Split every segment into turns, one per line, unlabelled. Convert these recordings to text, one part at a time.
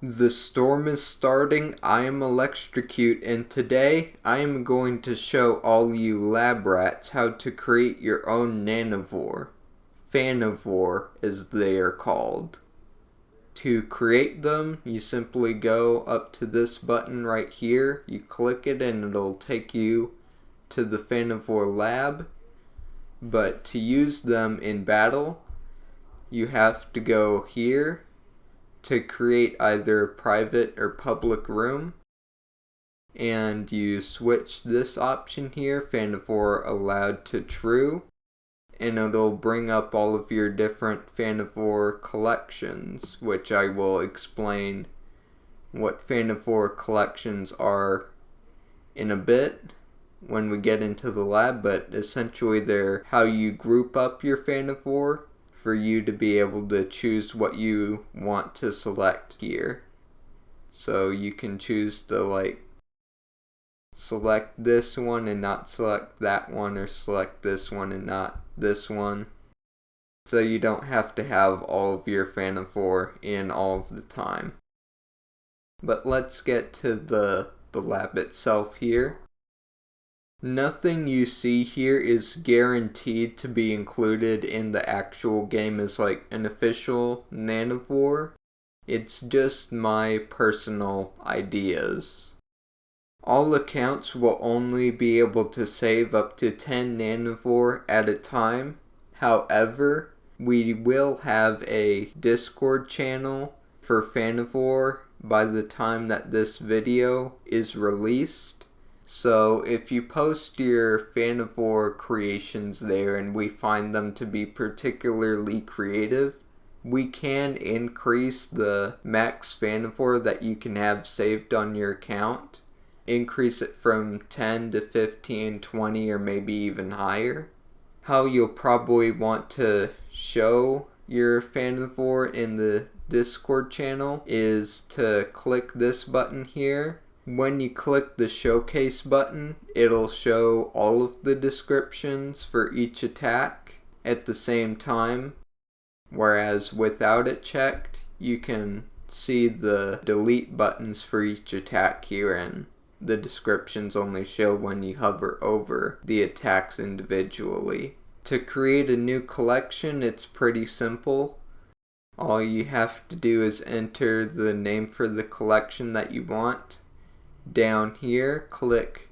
The storm is starting. I am Alextrocute, and today I am going to show all you lab rats how to create your own Nanovor. Fanovor as they are called. To create them, you simply go up to this button right here, you click it and it'll take you to the Fanovor Lab. But to use them in battle, you have to go here to create either private or public room, and you switch this option here, Fanovor allowed, to true, and it'll bring up all of your different Fanovor collections, which I will explain what Fanovor collections are in a bit when we get into the lab, but essentially they're how you group up your Fanovor for you to be able to choose what you want to select here. So you can choose to select this one and not select that one, or select this one and not this one. So you don't have to have all of your Fanovor in all of the time. But let's get to the lab itself here. Nothing you see here is guaranteed to be included in the actual game as an official Nanovor. It's just my personal ideas. All accounts will only be able to save up to 10 Nanovor at a time. However, we will have a Discord channel for Fanovor by the time that this video is released. So if you post your Fanovor creations there and we find them to be particularly creative, we can increase the max Fanovor that you can have saved on your account. Increase it from 10 to 15, 20, or maybe even higher. How you'll probably want to show your Fanovor in the Discord channel is to click this button here. When you click the showcase button, it'll show all of the descriptions for each attack at the same time, whereas without it checked, you can see the delete buttons for each attack here, and the descriptions only show when you hover over the attacks individually. To create a new collection, it's pretty simple. All you have to do is enter the name for the collection that you want. Down here, click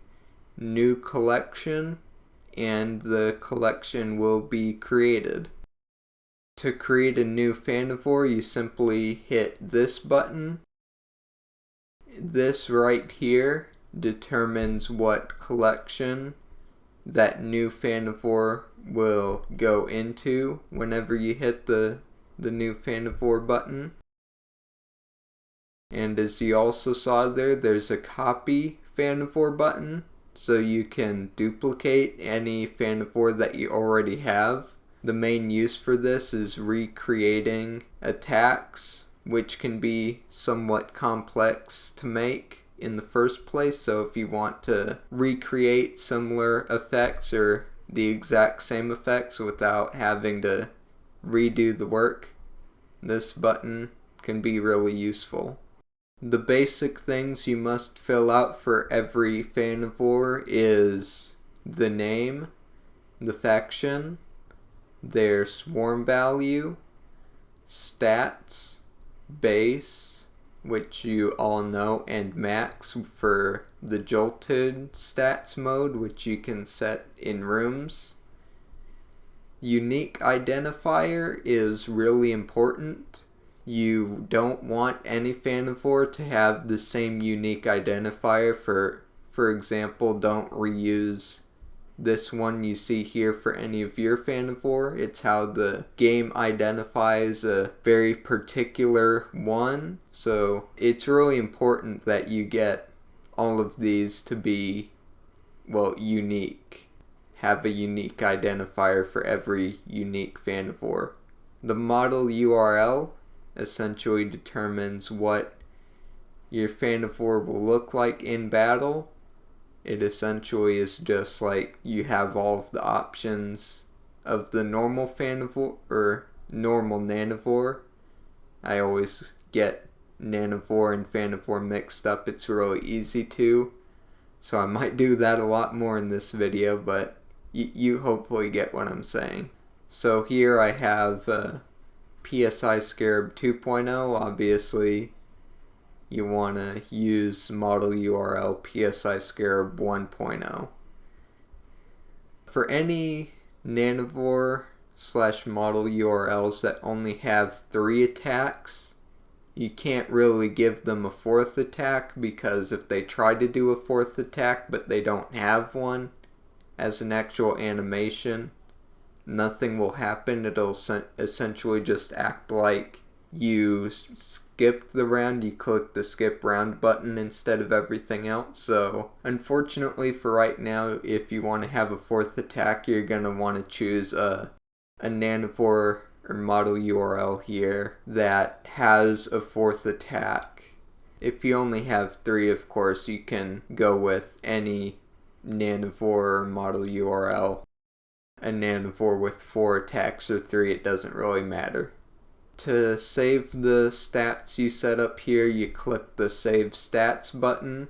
New Collection, and the collection will be created. To create a new Fanovor, you simply hit this button. This right here determines what collection that new Fanovor will go into whenever you hit the new Fanovor button. And as you also saw there's a copy Fanovor button, so you can duplicate any Fanovor that you already have. The main use for this is recreating attacks, which can be somewhat complex to make in the first place. So if you want to recreate similar effects or the exact same effects without having to redo the work, this button can be really useful. The basic things you must fill out for every Fanovor is the name, the faction, their swarm value, stats, base, which you all know, and max for the jolted stats mode, which you can set in rooms. Unique identifier is really important. You don't want any Fanovor to have the same unique identifier. For example, don't reuse this one you see here for any of your Fanovor. It's how the game identifies a very particular one. So it's really important that you get all of these to be, unique. Have a unique identifier for every unique Fanovor. The model URL essentially determines what your Fanovor will look like in battle. It essentially is just you have all of the options of the normal Fanovor or normal Nanovor. I always get Nanovor and Fanovor mixed up, it's really easy to. So I might do that a lot more in this video, but you hopefully get what I'm saying. So here I have PSI Scarab 2.0. Obviously, you want to use model URL PSI Scarab 1.0. For any Nanovor / model URLs that only have 3 attacks, you can't really give them a 4th attack, because if they try to do a 4th attack but they don't have one as an actual animation, nothing will happen. It'll essentially just act like you skipped the round. You click the skip round button instead of everything else. So unfortunately for right now, if you want to have a 4th attack, you're going to want to choose a Nanovor or model URL here that has a 4th attack. If you only have 3, of course, you can go with any Nanovor model URL. A Nanovor with 4 attacks or 3, it doesn't really matter. To save the stats you set up here, you click the Save Stats button,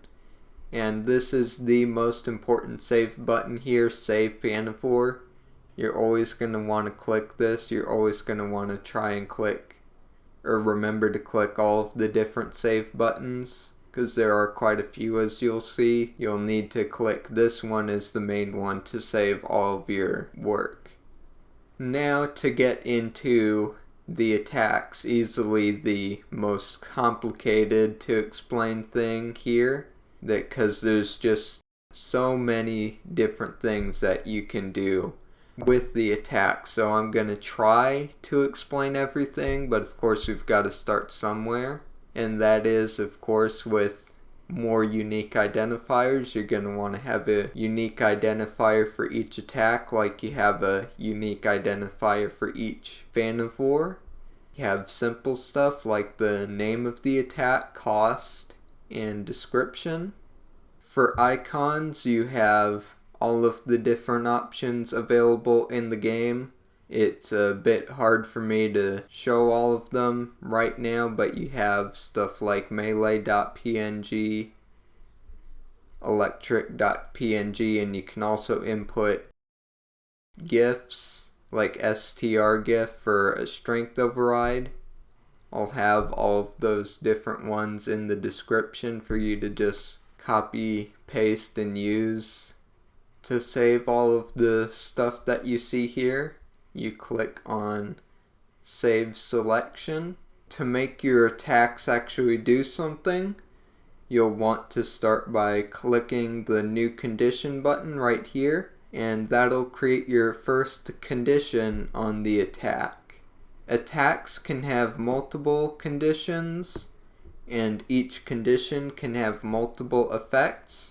and this is the most important save button here, Save Fanovor. You're always going to want to click this. You're always going to want to try and click, or remember to click, all of the different save buttons, because there are quite a few, as you'll see. You'll need to click this one as the main one to save all of your work. Now to get into the attacks, easily the most complicated to explain thing here, because there's just so many different things that you can do with the attack. So I'm going to try to explain everything, but of course we've got to start somewhere, and that is, of course, with more unique identifiers. You're going to want to have a unique identifier for each attack, like you have a unique identifier for each Fanovor. You have simple stuff like the name of the attack, cost, and description. For icons, you have all of the different options available in the game. It's a bit hard for me to show all of them right now, but you have stuff like Melee.png, Electric.png, and you can also input GIFs like STR.gif for a strength override. I'll have all of those different ones in the description for you to just copy, paste, and use. To save all of the stuff that you see here, you click on Save Selection. To make your attacks actually do something, you'll want to start by clicking the New Condition button right here, and that'll create your first condition on the attack. Attacks can have multiple conditions, and each condition can have multiple effects.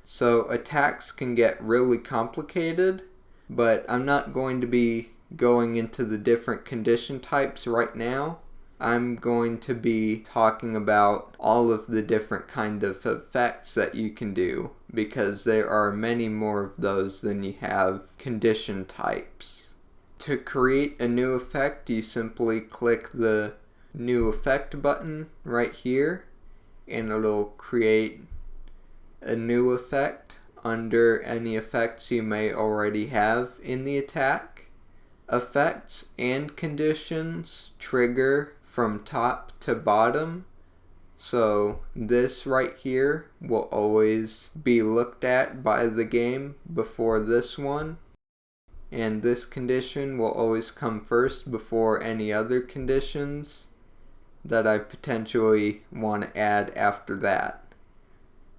So attacks can get really complicated, but I'm not going to be going into the different condition types right now. I'm going to be talking about all of the different kind of effects that you can do, because there are many more of those than you have condition types. To create a new effect, you simply click the New Effect button right here, and it'll create a new effect under any effects you may already have in the attack. Effects and conditions trigger from top to bottom, so this right here will always be looked at by the game before this one, and this condition will always come first before any other conditions that I potentially want to add after that.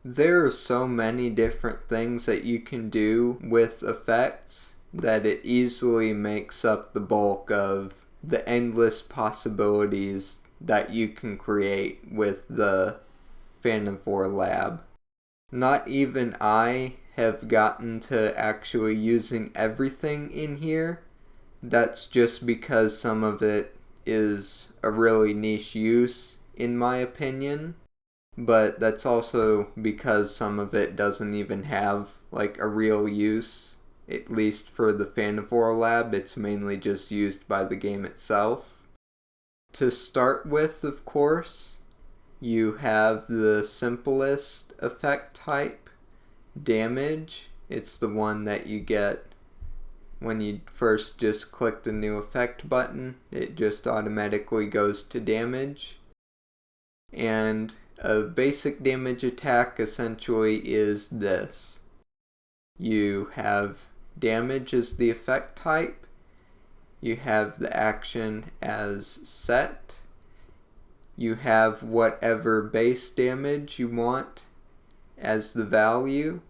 There are so many different things that you can do with effects that it easily makes up the bulk of the endless possibilities that you can create with the Fanovor Lab. Not even I have gotten to actually using everything in here. That's just because some of it is a really niche use, in my opinion. But that's also because some of it doesn't even have like a real use. At least for the Fanovor Lab, it's mainly just used by the game itself. To start with, of course, You have the simplest effect type, damage. It's the one that you get when you first just click the new effect button. It just automatically goes to damage. And a basic damage attack essentially is this. You have damage as the effect type. You have the action as set. You have whatever base damage you want as the value,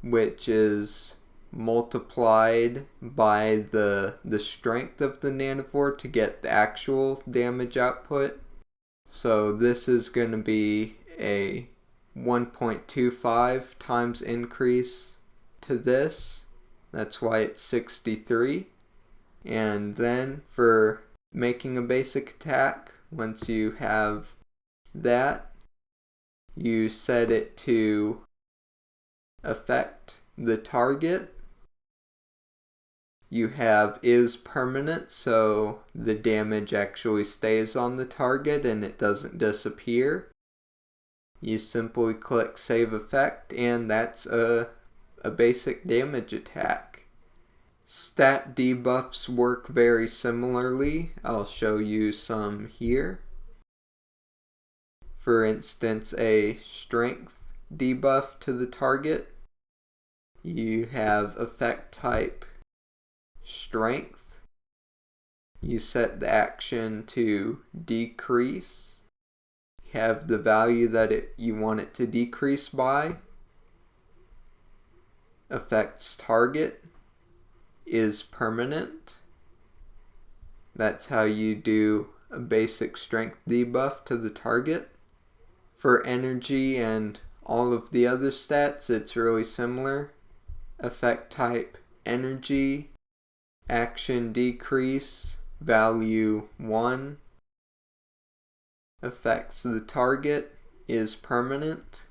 which is multiplied by the strength of the Nanovor to get the actual damage output. So this is going to be a 1.25 times increase to this. That's why it's 63. And then for making a basic attack, once you have that, you set it to affect the target. You have is permanent, so the damage actually stays on the target and it doesn't disappear. You simply click save effect, and that's a basic damage attack. Stat debuffs work very similarly. I'll show you some here. For instance, a strength debuff to the target. You have effect type strength. You set the action to decrease. You have the value that you want it to decrease by. Affects target is permanent. That's how you do a basic strength debuff to the target. For energy and all of the other stats, it's really similar. Effect type energy, action decrease, value 1. Affects the target is permanent.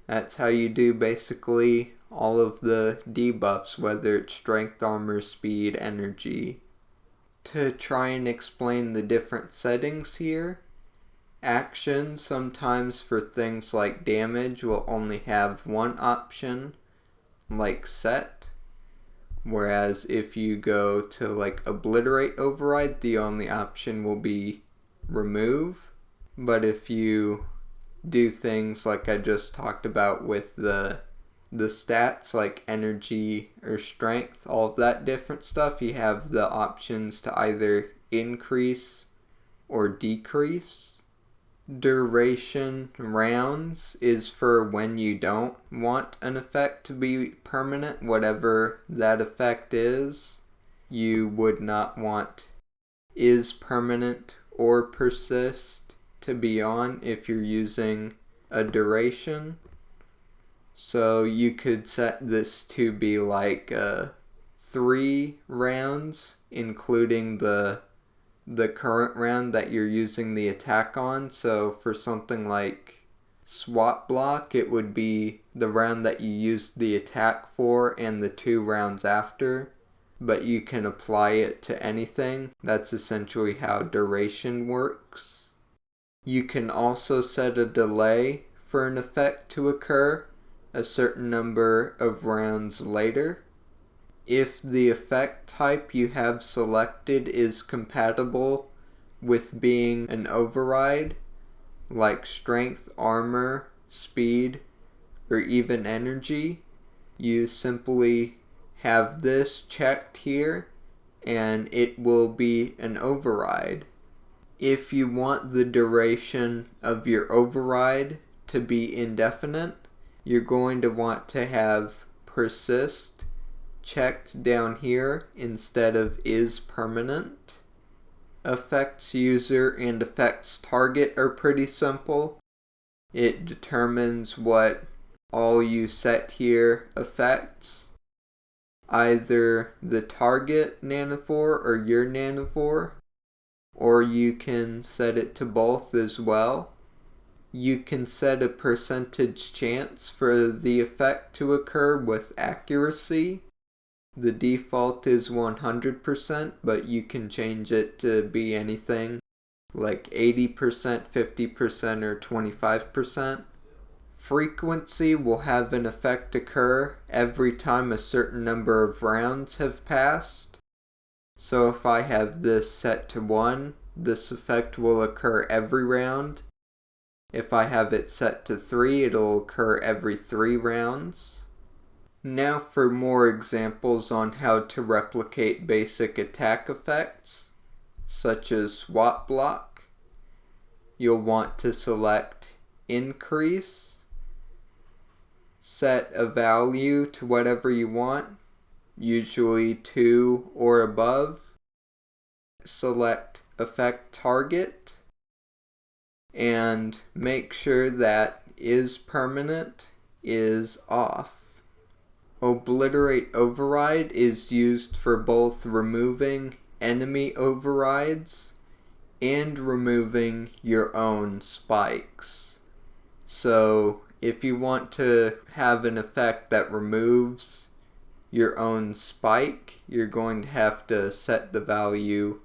That's how you do basically all of the debuffs, whether it's strength, armor, speed, energy. To try and explain the different settings here, action sometimes for things like damage will only have one option, like set. Whereas if you go to like obliterate override, the only option will be remove. But if you do things like I just talked about with the stats like energy or strength, all of that different stuff, you have the options to either increase or decrease. Duration rounds is for when you don't want an effect to be permanent, whatever that effect is. You would not want is permanent or persist to be on if you're using a duration. So you could set this to be like 3 rounds, including the current round that you're using the attack on. So for something like swap block, it would be the round that you used the attack for and the 2 rounds after, but you can apply it to anything. That's essentially how duration works. You can also set a delay for an effect to occur a certain number of rounds later. If the effect type you have selected is compatible with being an override, like strength, armor, speed, or even energy, you simply have this checked here and it will be an override. If you want the duration of your override to be indefinite, you're going to want to have persist checked down here instead of is permanent. Affects user and affects target are pretty simple. It determines what all you set here affects, either the target Nanovor or your Nanovor, or you can set it to both as well. You can set a percentage chance for the effect to occur with accuracy. The default is 100%, but you can change it to be anything like 80%, 50%, or 25%. Frequency will have an effect occur every time a certain number of rounds have passed. So if I have this set to 1, this effect will occur every round. If I have it set to 3, it'll occur every 3 rounds. Now for more examples on how to replicate basic attack effects, such as swap block, you'll want to select increase, set a value to whatever you want, usually 2 or above, select effect target, and make sure that is permanent is off. Obliterate override is used for both removing enemy overrides and removing your own spikes. So if you want to have an effect that removes your own spike, you're going to have to set the value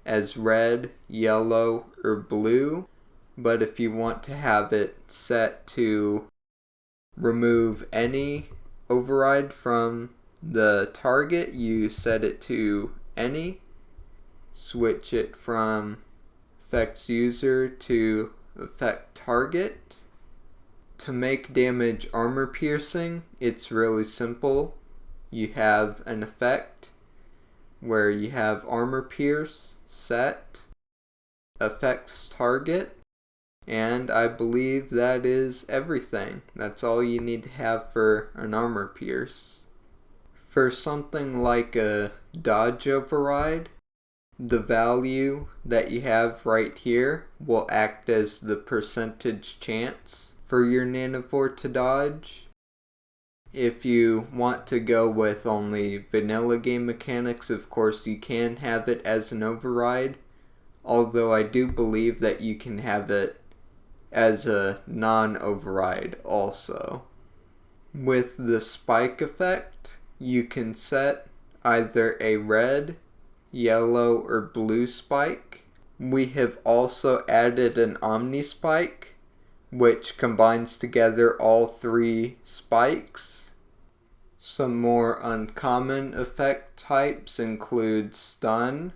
as red, yellow, or blue. But if you want to have it set to remove any override from the target, you set it to any. Switch it from effects user to effect target. To make damage armor piercing, it's really simple. You have an effect where you have armor pierce set, effects target, and I believe that is everything. That's all you need to have for an armor pierce. For something like a dodge override, the value that you have right here will act as the percentage chance for your Nanovor to dodge. If you want to go with only vanilla game mechanics, of course you can have it as an override, although I do believe that you can have it as a non-override also. With the spike effect, you can set either a red, yellow, or blue spike. We have also added an Omni spike, which combines together all 3 spikes. Some more uncommon effect types include stun,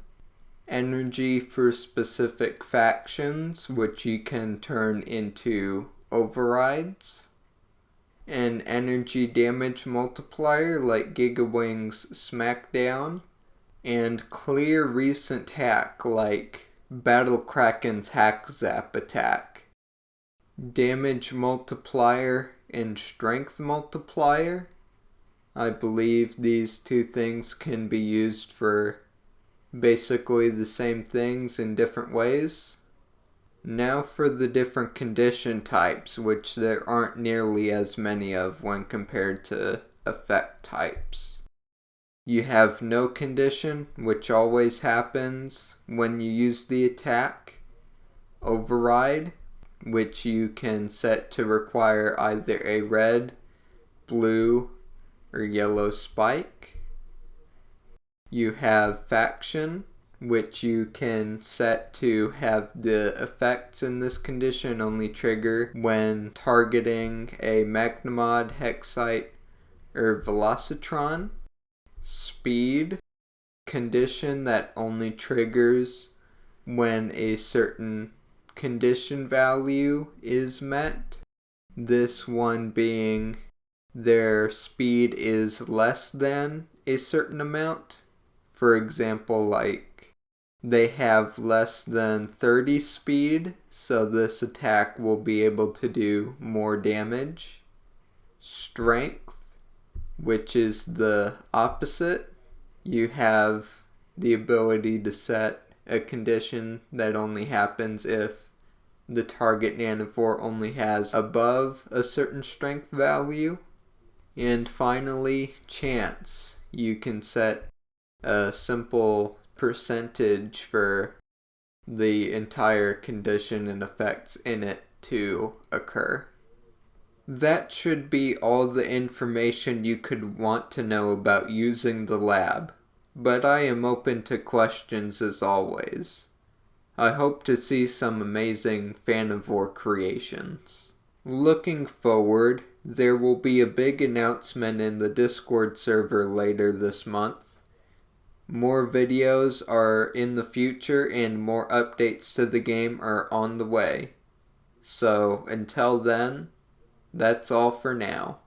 energy for specific factions, which you can turn into overrides, an energy damage multiplier like Gigawing's Smackdown, and clear recent hack like Battle Kraken's Hack Zap attack, damage multiplier and strength multiplier. I believe these 2 things can be used for basically the same things in different ways. Now for the different condition types, which there aren't nearly as many of when compared to effect types. You have no condition, which always happens when you use the attack. Override, which you can set to require either a red, blue, or yellow spike. You have faction, which you can set to have the effects in this condition only trigger when targeting a Magnemod, Hexite, or Velocitron. Speed, condition that only triggers when a certain condition value is met. This one being their speed is less than a certain amount. For example, like they have less than 30 speed, so this attack will be able to do more damage. Strength, which is the opposite. You have the ability to set a condition that only happens if the target Nanovor only has above a certain strength value. And finally, chance. You can set a simple percentage for the entire condition and effects in it to occur. That should be all the information you could want to know about using the lab, but I am open to questions as always. I hope to see some amazing Fanovor creations. Looking forward, there will be a big announcement in the Discord server later this month. More videos are in the future and more updates to the game are on the way. So until then, that's all for now.